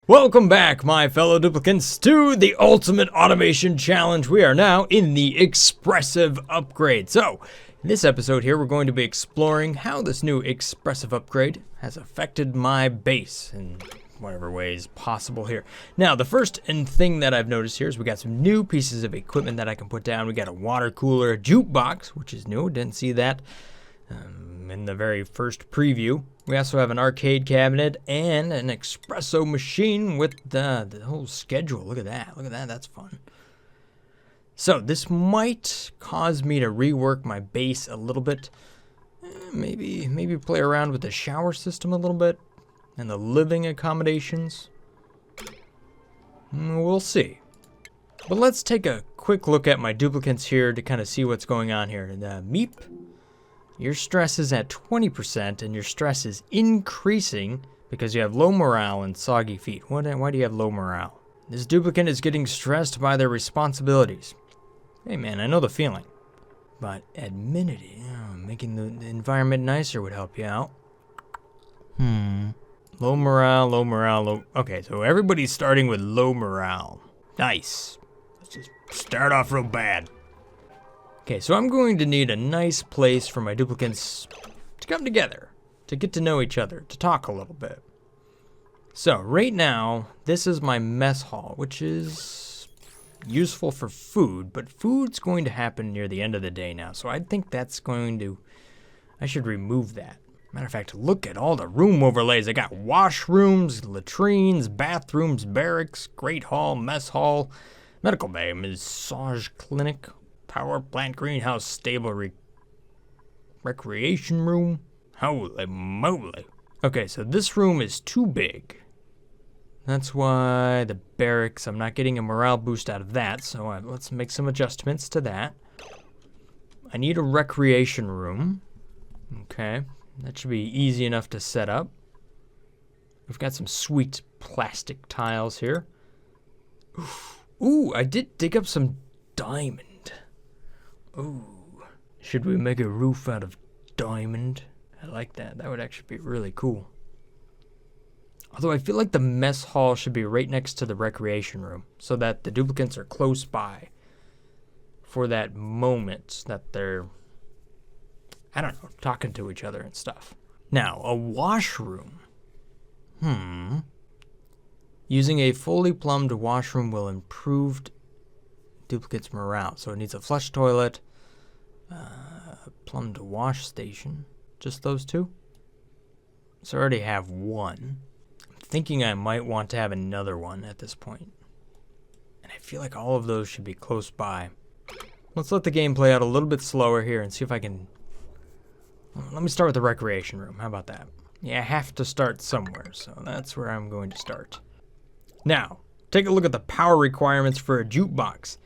Welcome back, my fellow duplicants, to the Ultimate Automation Challenge. We are now in the Expressive Upgrade. So, in this episode here, we're going to be exploring how this new Expressive Upgrade has affected my base in whatever ways possible here. Now, the first thing that I've noticed here is we got some new pieces of equipment that I can put down. We got a water cooler, a jukebox, which is new. Didn't see that in the very first preview. We also have an arcade cabinet and an espresso machine with the whole schedule. Look at that. Look at that. That's fun. So this might cause me to rework my base a little bit. Maybe play around with the shower system a little bit and the living accommodations. We'll see. But let's take a quick look at my duplicants here to kind of see what's going on here. The Meep. Your stress is at 20% and your stress is increasing because you have low morale and soggy feet. Why do you have low morale? This duplicant is getting stressed by their responsibilities. Hey man, I know the feeling. But admitting it, making the environment nicer would help you out. Low morale, low... Okay, so everybody's starting with low morale. Nice. Let's just start off real bad. Okay, so I'm going to need a nice place for my duplicants to come together, to get to know each other, to talk a little bit. So right now, this is my mess hall, which is useful for food, but food's going to happen near the end of the day now, so I think I should remove that. Matter of fact, look at all the room overlays. I got washrooms, latrines, bathrooms, barracks, great hall, mess hall, medical bay, massage clinic, power plant, greenhouse, stable, recreation room. Holy moly. Okay, so this room is too big. That's why the barracks, I'm not getting a morale boost out of that, so let's make some adjustments to that. I need a recreation room. Okay, that should be easy enough to set up. We've got some sweet plastic tiles here. Ooh, I did dig up some diamond. Ooh, should we make a roof out of diamond? I like that. That would actually be really cool. Although I feel like the mess hall should be right next to the recreation room so that the duplicants are close by for that moment that they're, I don't know, talking to each other and stuff. Now, a washroom. Using a fully plumbed washroom will improve duplicates morale. So it needs a flush toilet, plumbed wash station. Just those two? So I already have one. I'm thinking I might want to have another one at this point. And I feel like all of those should be close by. Let's let the game play out a little bit slower here and see if I can... Let me start with the recreation room. How about that? Yeah, I have to start somewhere, so that's where I'm going to start. Now, take a look at the power requirements for a jukebox.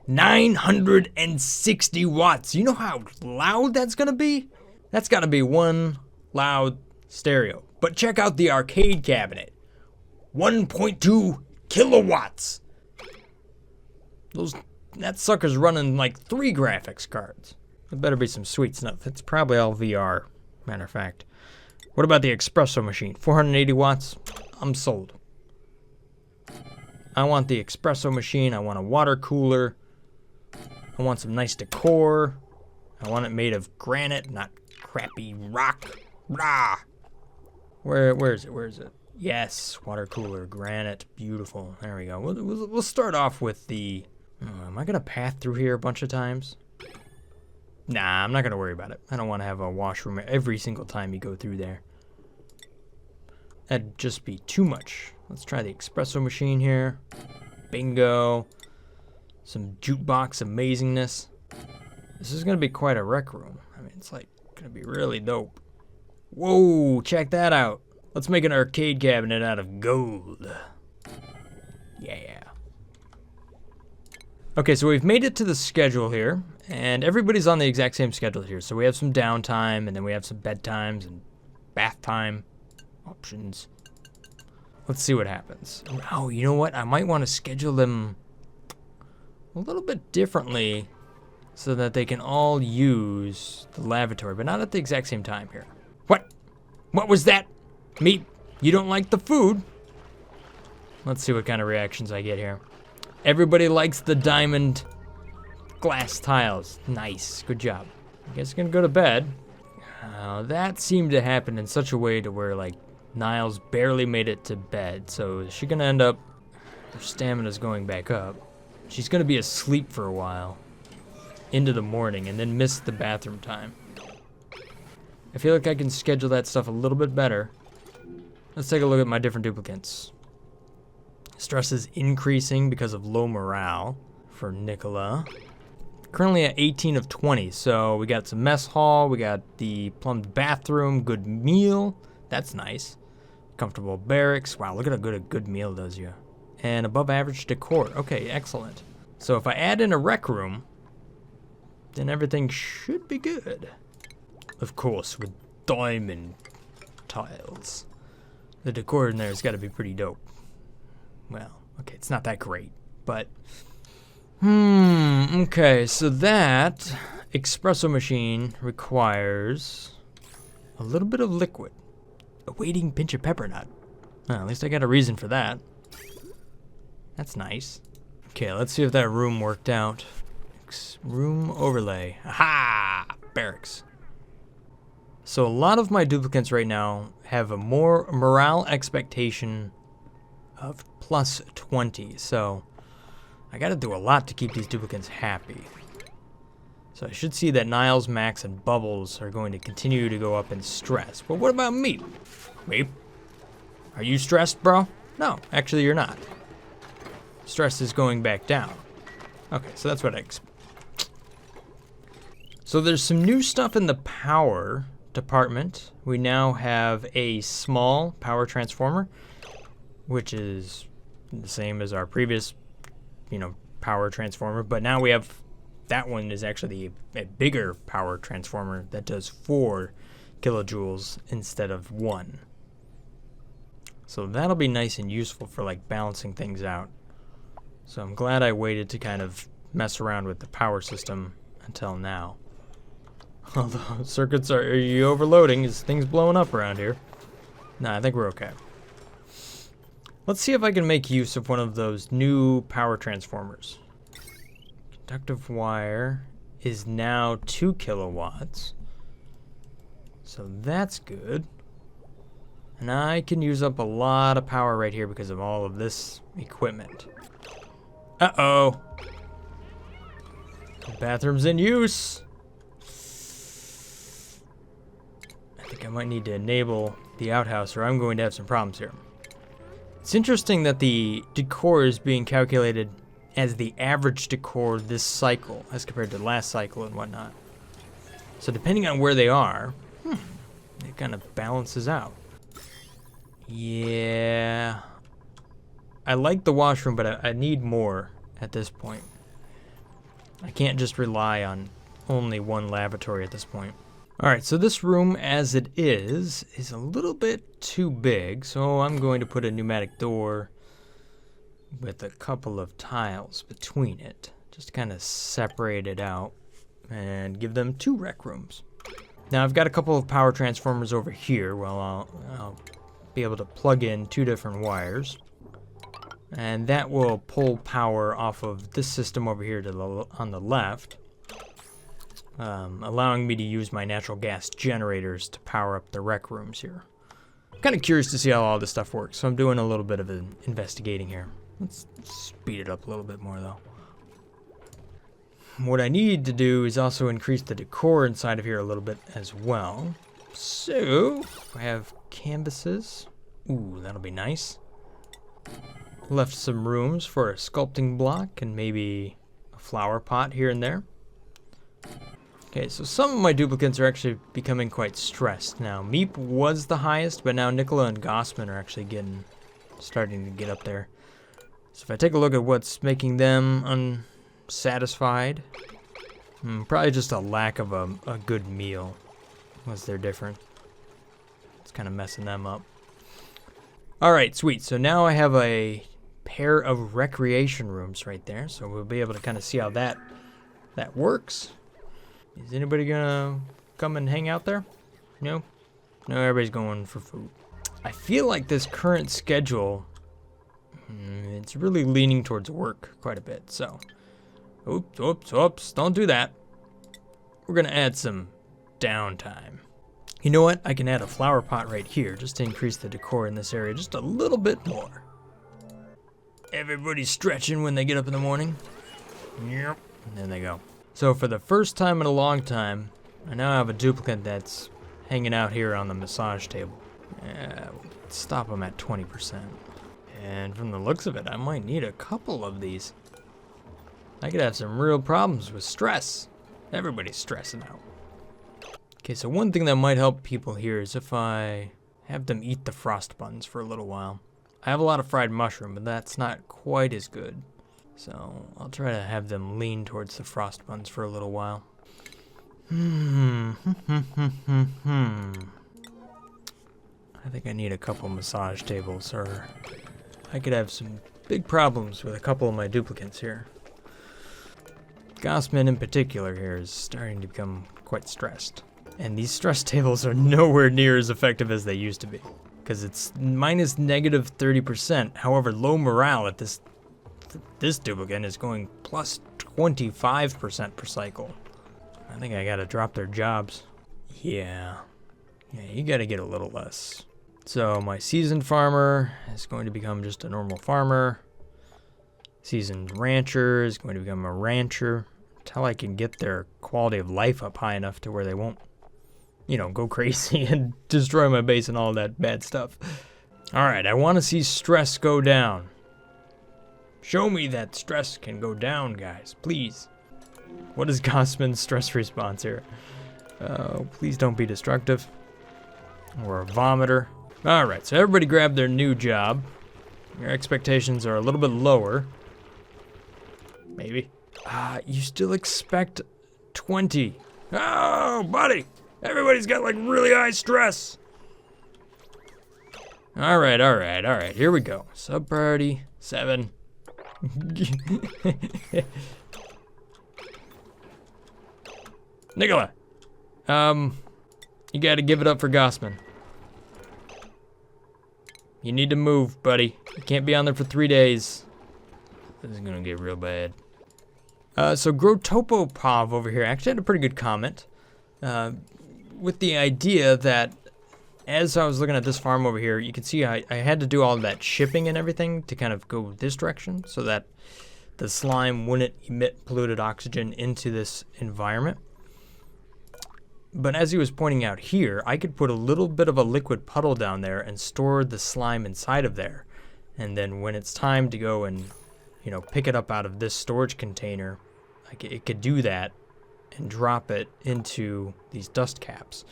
960 watts. You know how loud that's gonna be? That's gotta be one loud stereo. But check out the arcade cabinet. 1.2 kilowatts. That sucker's running like 3 graphics cards. It better be some sweet stuff. It's probably all VR, matter of fact. What about the espresso machine? 480 watts? I'm sold. I want the espresso machine. I want a water cooler. I want some nice decor. I want it made of granite, not crappy rock. Rah! Where is it? Where is it? Yes, water cooler, granite, beautiful. There we go. We'll start off with the... am I going to path through here a bunch of times? Nah, I'm not going to worry about it. I don't want to have a washroom every single time you go through there. That'd just be too much. Let's try the espresso machine here. Bingo. Some jukebox amazingness. This is going to be quite a rec room. I mean, it's like going to be really dope. Whoa, check that out. Let's make an arcade cabinet out of gold. Yeah. Okay, so we've made it to the schedule here, and everybody's on the exact same schedule here. So we have some downtime, and then we have some bedtimes and bath time options. Let's see what happens. Oh, you know what? I might want to schedule them a little bit differently so that they can all use the lavatory, but not at the exact same time here. What? What was that? Meep, you don't like the food? Let's see what kind of reactions I get here. Everybody likes the diamond glass tiles. Nice, good job. I guess I'm gonna go to bed. That seemed to happen in such a way to where like Niles barely made it to bed. So is she gonna end up, her stamina's going back up. She's gonna be asleep for a while into the morning and then miss the bathroom time. I feel like I can schedule that stuff a little bit better. Let's take a look at my different duplicants. Stress is increasing because of low morale for Nicola. Currently at 18 of 20, so we got some mess hall, we got the plumbed bathroom, good meal, that's nice. Comfortable barracks, wow, look at how good a good meal does you. And above average decor, okay, excellent. So if I add in a rec room, then everything should be good. Of course, with diamond tiles. The decor in there has got to be pretty dope. Well, okay, it's not that great, but... okay, so that espresso machine requires a little bit of liquid. Awaiting pinch of pepper nut. Well, at least I got a reason for that. That's nice. Okay, let's see if that room worked out. Room overlay. Aha! Barracks. So a lot of my duplicants right now have a more morale expectation of plus 20. So I gotta do a lot to keep these duplicants happy. So I should see that Niles, Max, and Bubbles are going to continue to go up in stress. But what about Meep? Meep? Are you stressed, bro? No, actually you're not. Stress is going back down. Okay, so that's what I expect. So there's some new stuff in the power department. We now have a small power transformer, which is the same as our previous, power transformer, but now we have, that one is actually a bigger power transformer that does 4 kilojoules instead of 1. So that'll be nice and useful for like balancing things out. So I'm glad I waited to kind of mess around with the power system until now. Although circuits are you overloading? Is things blowing up around here? Nah, I think we're okay. Let's see if I can make use of one of those new power transformers. Conductive wire is now 2 kilowatts. So that's good. And I can use up a lot of power right here because of all of this equipment. Uh-oh. The bathroom's in use. I think I might need to enable the outhouse or I'm going to have some problems here. It's interesting that the decor is being calculated as the average decor this cycle as compared to last cycle and whatnot. So depending on where they are, it kind of balances out. Yeah. I like the washroom, but I need more at this point. I can't just rely on only one lavatory at this point. Alright, so this room as it is a little bit too big, so I'm going to put a pneumatic door with a couple of tiles between it, just to kind of separate it out and give them 2 rec rooms. Now I've got a couple of power transformers over here. Well, I'll be able to plug in 2 different wires, and that will pull power off of this system over here on the left. Allowing me to use my natural gas generators to power up the rec rooms here. I'm kind of curious to see how all this stuff works, so I'm doing a little bit of investigating here. Let's speed it up a little bit more though. What I need to do is also increase the decor inside of here a little bit as well. So, I have canvases. Ooh, that'll be nice. Left some rooms for a sculpting block and maybe a flower pot here and there. Okay, so some of my duplicants are actually becoming quite stressed now. Meep was the highest, but now Nicola and Gossman are actually starting to get up there. So if I take a look at what's making them unsatisfied, probably just a lack of a good meal was their difference. It's kind of messing them up. Alright, sweet. So now I have a pair of recreation rooms right there, so we'll be able to kind of see how that works. Is anybody gonna come and hang out there? No? No, everybody's going for food. I feel like this current schedule It's really leaning towards work quite a bit, so. Oops, don't do that. We're gonna add some downtime. You know what? I can add a flower pot right here just to increase the decor in this area just a little bit more. Everybody's stretching when they get up in the morning. Yep. And there they go. So for the first time in a long time, I now have a duplicant that's hanging out here on the massage table. Stop them at 20%. And from the looks of it, I might need a couple of these. I could have some real problems with stress. Everybody's stressing out. Okay, so one thing that might help people here is if I have them eat the frost buns for a little while. I have a lot of fried mushroom, but that's not quite as good. So I'll try to have them lean towards the frost buns for a little while. I think I need a couple massage tables, or I could have some big problems with a couple of my duplicants here. Gossman in particular here is starting to become quite stressed. And these stress tables are nowhere near as effective as they used to be, because it's minus negative 30%. However, low morale at this duplicant is going plus 25% per cycle. I think I gotta drop their jobs. Yeah, you gotta get a little less. So my seasoned farmer is going to become just a normal farmer. Seasoned rancher is going to become a rancher until I can get their quality of life up high enough to where they won't, go crazy and destroy my base and all that bad stuff. All right, I want to see stress go down. Show me that stress can go down, guys, please. What is Gossman's stress response here? Please don't be destructive. Or a vomiter. All right, so everybody grab their new job. Your expectations are a little bit lower. Maybe. You still expect 20. Oh, buddy. Everybody's got like really high stress. All right. Here we go. Sub priority 7. Nicola, you gotta give it up for Gossman. You need to move, buddy. You can't be on there for 3 days. This is gonna get real bad. So Grotopopov over here actually had a pretty good comment with the idea that as I was looking at this farm over here, you can see I had to do all of that shipping and everything to kind of go this direction so that the slime wouldn't emit polluted oxygen into this environment. But as he was pointing out here, I could put a little bit of a liquid puddle down there and store the slime inside of there. And then when it's time to go and, pick it up out of this storage container, it could do that and drop it into these dust caps.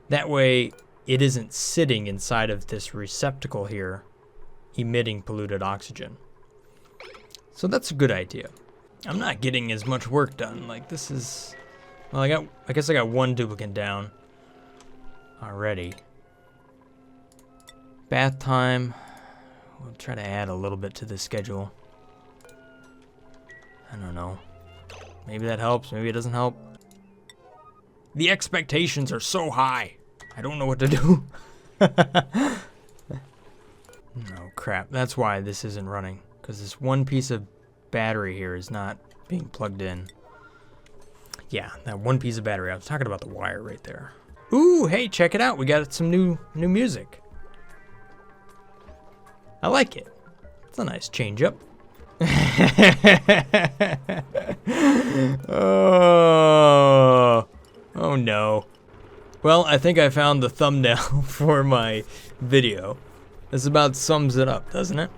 That way, it isn't sitting inside of this receptacle here, emitting polluted oxygen. So that's a good idea. I'm not getting as much work done. Like this is, well, I guess I got one duplicant down already. Bath time. We'll try to add a little bit to the schedule. I don't know. Maybe that helps. Maybe it doesn't help. The expectations are so high. I don't know what to do. Oh, crap. That's why this isn't running. Because this one piece of battery here is not being plugged in. Yeah, that one piece of battery. I was talking about the wire right there. Ooh, hey, check it out. We got some new music. I like it. It's a nice change up. Oh no. Well, I think I found the thumbnail for my video. This about sums it up, doesn't it?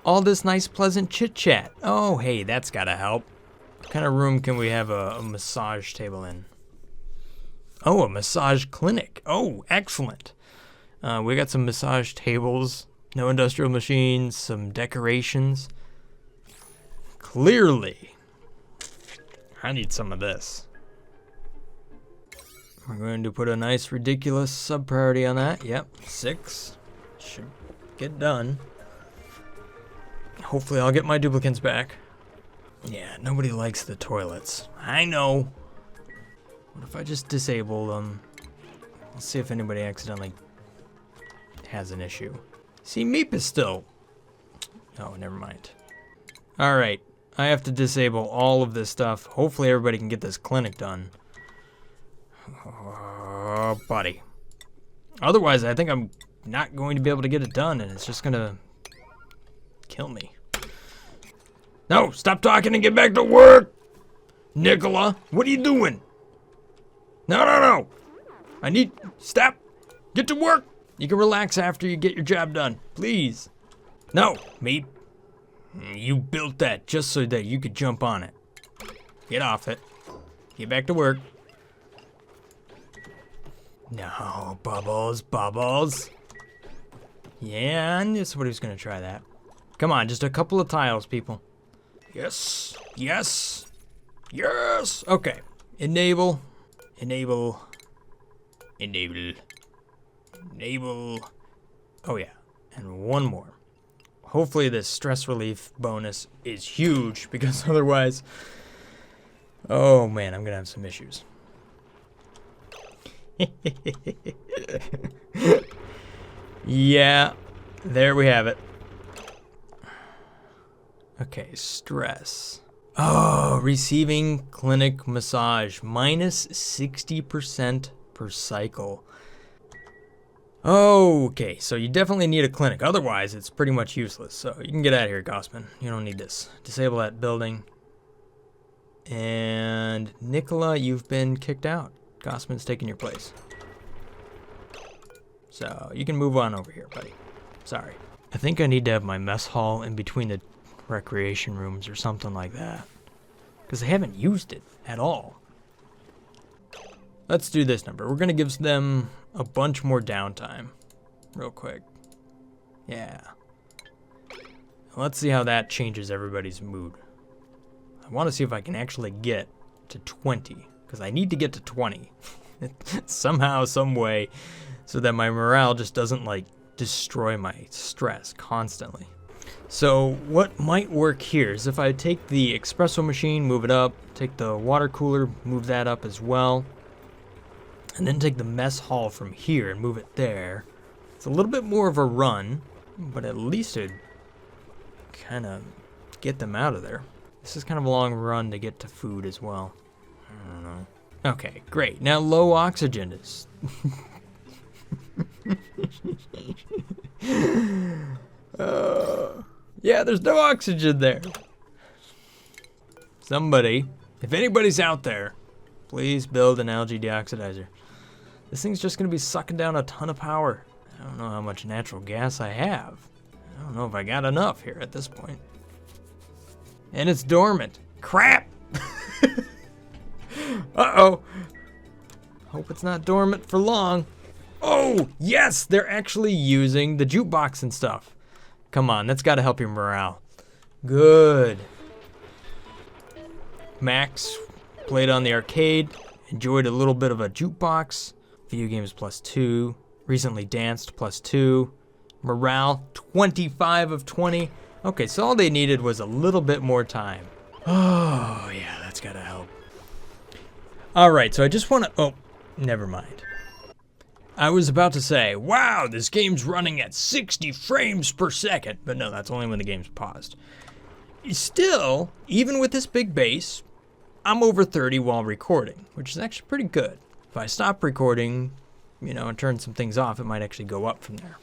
All this nice pleasant chit chat. Oh, hey, that's gotta help. What kind of room can we have a massage table in? Oh, a massage clinic. Oh, excellent. We got some massage tables, no industrial machines, some decorations. Clearly, I need some of this. We're going to put a nice ridiculous sub priority on that. Yep, 6. Should get done. Hopefully I'll get my duplicants back. Yeah, nobody likes the toilets. I know. What if I just disable them? Let's see if anybody accidentally has an issue. See, Meep is still Oh, never mind. All right, I have to disable all of this stuff. Hopefully everybody can get this clinic done. Oh, buddy. Otherwise, I think I'm not going to be able to get it done, and it's just gonna kill me. No, stop talking and get back to work! Nicola, what are you doing? No. Stop. Get to work. You can relax after you get your job done, please. No, me. You built that just so that you could jump on it. Get off it. Get back to work. No, Bubbles. Yeah, I knew somebody was gonna try that. Come on, just a couple of tiles, people. Yes. Okay. Enable. Oh yeah, and one more. Hopefully this stress relief bonus is huge, because otherwise, oh man, I'm gonna have some issues. Yeah, there we have it. Okay, stress. Oh, receiving clinic massage, minus 60% per cycle. Okay, so you definitely need a clinic. Otherwise, it's pretty much useless. So you can get out of here, Gossman. You don't need this. Disable that building. And Nicola, you've been kicked out. Gossman's taking your place. So you can move on over here, buddy. Sorry. I think I need to have my mess hall in between the recreation rooms or something like that, because they haven't used it at all. Let's do this number. We're gonna give them a bunch more downtime real quick. Yeah, let's see how that changes everybody's mood. I want to see if I can actually get to 20, because I need to get to 20 somehow, some way, so that my morale just doesn't like destroy my stress constantly. So what might work here is if I take the espresso machine, move it up, take the water cooler, move that up as well, and then take the mess hall from here and move it there. It's a little bit more of a run, but at least it'd kind of get them out of there. This is kind of a long run to get to food as well. I don't know. Okay, great. Now low oxygen is... Yeah, there's no oxygen there. Somebody, if anybody's out there, please build an algae deoxidizer. This thing's just gonna be sucking down a ton of power. I don't know how much natural gas I have. I don't know if I got enough here at this point. And it's dormant. Crap! Uh-oh. Hope it's not dormant for long. Oh, yes, they're actually using the jukebox and stuff. Come on, that's gotta help your morale. Good. Max played on the arcade, enjoyed a little bit of a jukebox. Video games +2. Recently danced +2. Morale 25 of 20. Okay, so all they needed was a little bit more time. Oh, yeah, that's gotta help. All right, so I just wanna, oh, never mind. I was about to say, wow, this game's running at 60 frames per second. But no, that's only when the game's paused. Still, even with this big base, I'm over 30 while recording, which is actually pretty good. If I stop recording, you know, and turn some things off, it might actually go up from there.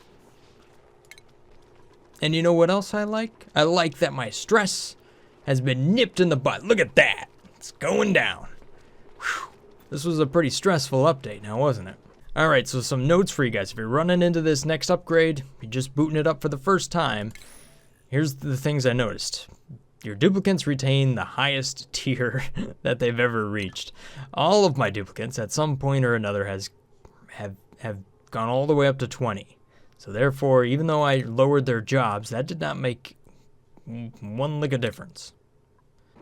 And you know what else I like? I like that my stress has been nipped in the bud. Look at that. It's going down. Whew. This was a pretty stressful update now, wasn't it? All right, so some notes for you guys. If you're running into this next upgrade, you're just booting it up for the first time, here's the things I noticed. Your duplicants retain the highest tier that they've ever reached. All of my duplicants at some point or another have gone all the way up to 20. So therefore, even though I lowered their jobs, that did not make one lick of difference.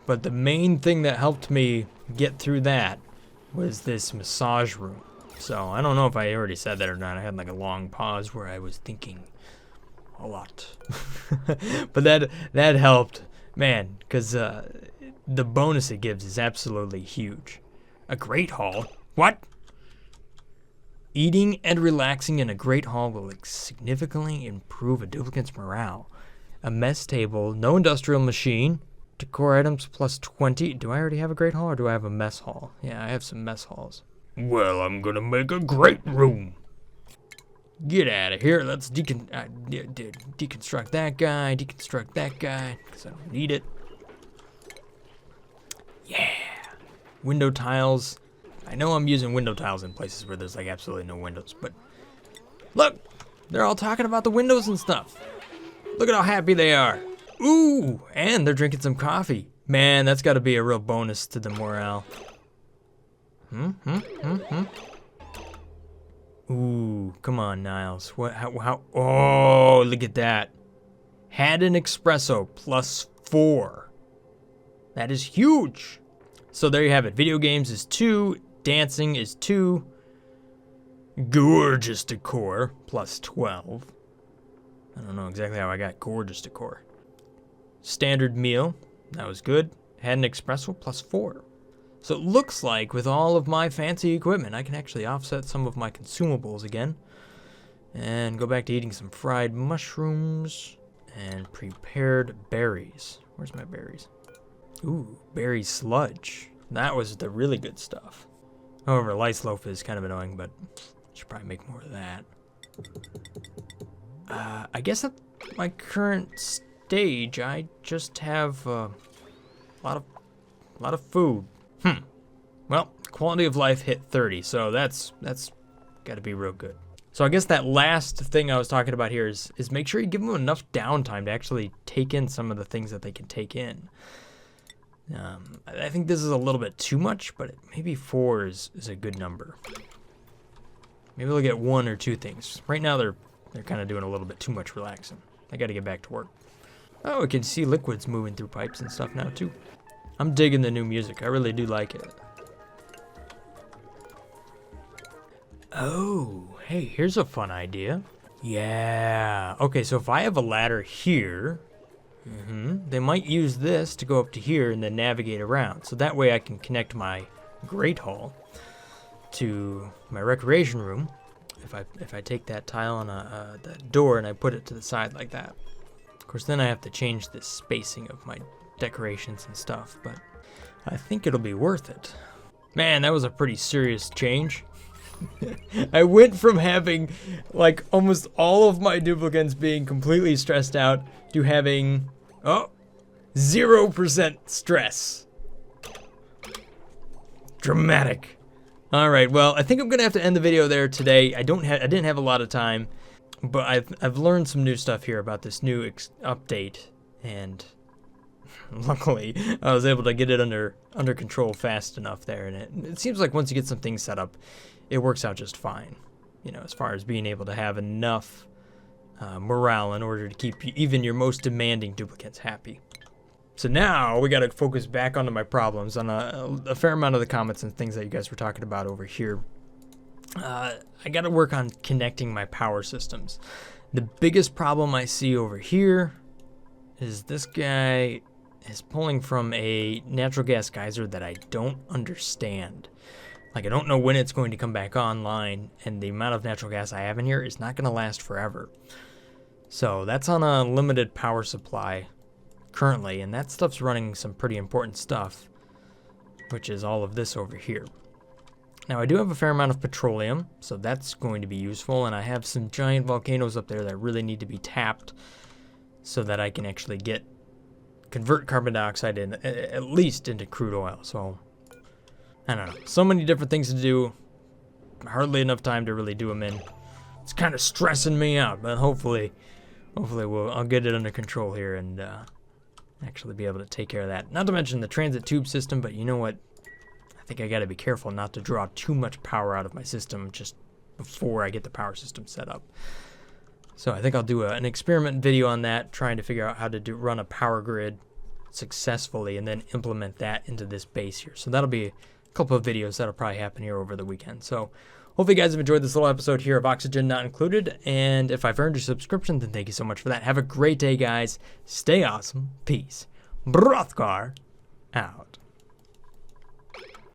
But the main thing that helped me get through that was this massage room. So I don't know if I already said that or not. I had like a long pause where I was thinking a lot. But that helped, man, because the bonus it gives is absolutely huge. A great hall? What? Eating and relaxing in a great hall will significantly improve a duplicant's morale. a mess table, no industrial machine, decor items plus 20. Do I already have a great hall or do I have a mess hall? Yeah, I have some mess halls. Well, I'm gonna make a great room. Get out of here. Let's deconstruct that guy, because I don't need it. Yeah. Window tiles. I know I'm using window tiles in places where there's like absolutely no windows, but look, they're all talking about the windows and stuff. Look at how happy they are. Ooh, and they're drinking some coffee. Man, that's got to be a real bonus to the morale. Ooh, come on, Niles. What? How? Oh, look at that. Had an espresso plus 4. That is huge. So there you have it. Video games is 2. Dancing is 2. Gorgeous decor plus 12. I don't know exactly how I got gorgeous decor. Standard meal. That was good. Had an espresso plus 4. So it looks like with all of my fancy equipment, I can actually offset some of my consumables again. And go back to eating some fried mushrooms and prepared berries. Where's my berries? Ooh, berry sludge. That was the really good stuff. However, lice loaf is kind of annoying, but I should probably make more of that. I guess at my current stage, I just have a lot of food. Well, quality of life hit 30, so that's got to be real good. So I guess that last thing I was talking about here is make sure you give them enough downtime to actually take in some of the things that they can take in. I think this is a little bit too much, but maybe 4 is a good number. Maybe they'll get 1 or 2 things. Right now they're kind of doing a little bit too much relaxing. I got to get back to work. Oh, we can see liquids moving through pipes and stuff now too. I'm digging the new music. I really do like it. Oh, hey, here's a fun idea. Yeah. Okay, so if I have a ladder here, they might use this to go up to here and then navigate around. So that way I can connect my great hall to my recreation room. If I take that tile on that door and I put it to the side like that. Of course, then I have to change the spacing of my decorations and stuff, but I think it'll be worth it. Man, that was a pretty serious change. I went from having like almost all of my duplicants being completely stressed out to having 0% stress. Dramatic. All right, well, I think I'm gonna have to end the video there today. I didn't have a lot of time, but I've learned some new stuff here about this new update, and luckily I was able to get it under control fast enough there, and it seems like once you get some things set up, it works out just fine, you know, as far as being able to have enough morale in order to keep even your most demanding duplicants happy. So now we got to focus back onto my problems on a fair amount of the comments and things that you guys were talking about over here. I got to work on connecting my power systems. The biggest problem I see over here is this guy is pulling from a natural gas geyser that I don't understand. Like, I don't know when it's going to come back online, and the amount of natural gas I have in here is not going to last forever. So that's on a limited power supply currently, and that stuff's running some pretty important stuff, which is all of this over here. Now, I do have a fair amount of petroleum, so that's going to be useful, and I have some giant volcanoes up there that really need to be tapped so that I can actually convert carbon dioxide at least into crude oil. So I don't know, so many different things to do, hardly enough time to really do them in. It's kind of stressing me out, but hopefully I'll get it under control here and actually be able to take care of that. Not to mention the transit tube system, but you know what? I think I got to be careful not to draw too much power out of my system just before I get the power system set up. So I think I'll do an experiment video on that, trying to figure out how to run a power grid successfully and then implement that into this base here. So that'll be a couple of videos that'll probably happen here over the weekend. So hopefully you guys have enjoyed this little episode here of Oxygen Not Included. And if I've earned your subscription, then thank you so much for that. Have a great day, guys. Stay awesome. Peace. Brothgar out.